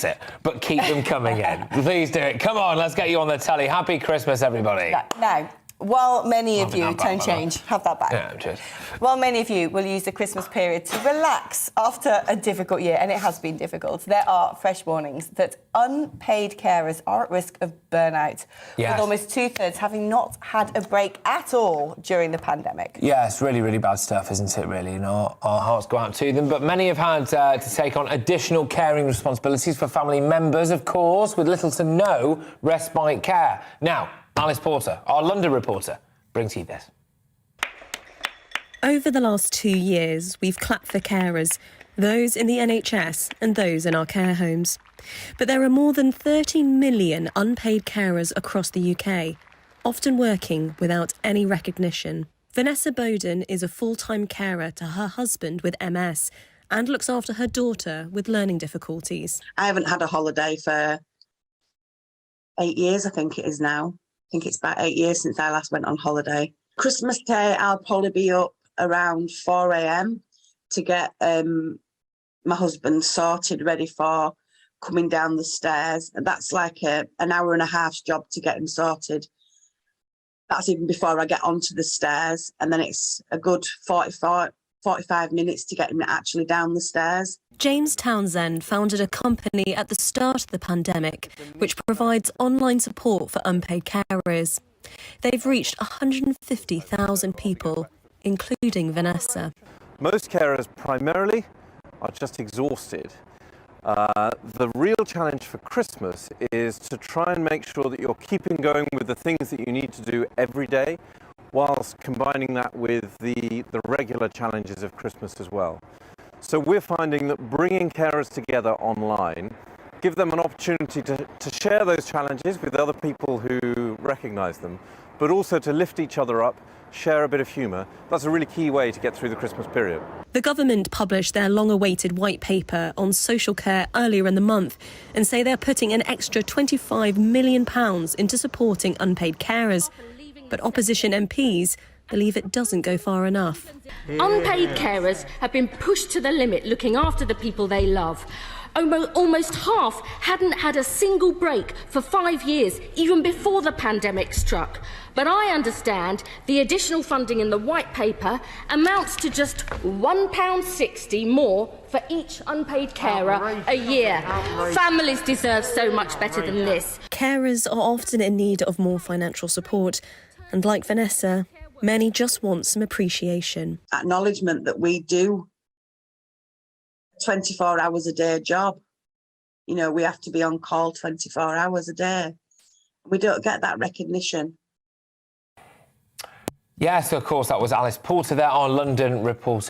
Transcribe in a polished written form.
it, but keep them coming in. Please do it. Come on, let's get you on the telly. Happy Christmas, everybody. Now, while many of you, tone change, have that back. Yeah, cheers. While many of you will use the Christmas period to relax after a difficult year, and it has been difficult, there are fresh warnings that unpaid carers are at risk of burnout, with almost 2/3 having not had a break at all during the pandemic. Yeah, it's really, really bad stuff, isn't it, really? And our hearts go out to them. But many have had to take on additional caring responsibilities for family members, of course, with little to no respite care. Now, Alice Porter, our London reporter, brings you this. Over the last 2 years, we've clapped for carers, those in the NHS and those in our care homes. But there are more than 13 million unpaid carers across the UK, often working without any recognition. Vanessa Bowden is a full-time carer to her husband with MS and looks after her daughter with learning difficulties. I haven't had a holiday for 8 years, I think it is now. I think it's about 8 years since I last went on holiday. Christmas Day, I'll probably be up around 4 a.m. to get my husband sorted, ready for coming down the stairs. And that's like an hour and a half's job to get him sorted. That's even before I get onto the stairs. And then it's a good 45 minutes to get him actually down the stairs. James Townsend founded a company at the start of the pandemic, which provides online support for unpaid carers. They've reached 150,000 people, including Vanessa. Most carers primarily are just exhausted. The real challenge for Christmas is to try and make sure that you're keeping going with the things that you need to do every day, whilst combining that with the regular challenges of Christmas as well. So we're finding that bringing carers together online give them an opportunity to share those challenges with other people who recognise them, but also to lift each other up, share a bit of humour. That's a really key way to get through the Christmas period. The government published their long-awaited white paper on social care earlier in the month and say they're putting an extra £25 million into supporting unpaid carers. But opposition MPs believe it doesn't go far enough. Unpaid carers have been pushed to the limit looking after the people they love. Almost half hadn't had a single break for 5 years, even before the pandemic struck. But I understand the additional funding in the white paper amounts to just £1.60 more for each unpaid carer a year. Families deserve so much better than this. Carers are often in need of more financial support, and like Vanessa, many just want some appreciation. Acknowledgement that we do 24 hours a day job. You know, we have to be on call 24 hours a day. We don't get that recognition. Yes, of course, that was Alice Porter there, our London reporter.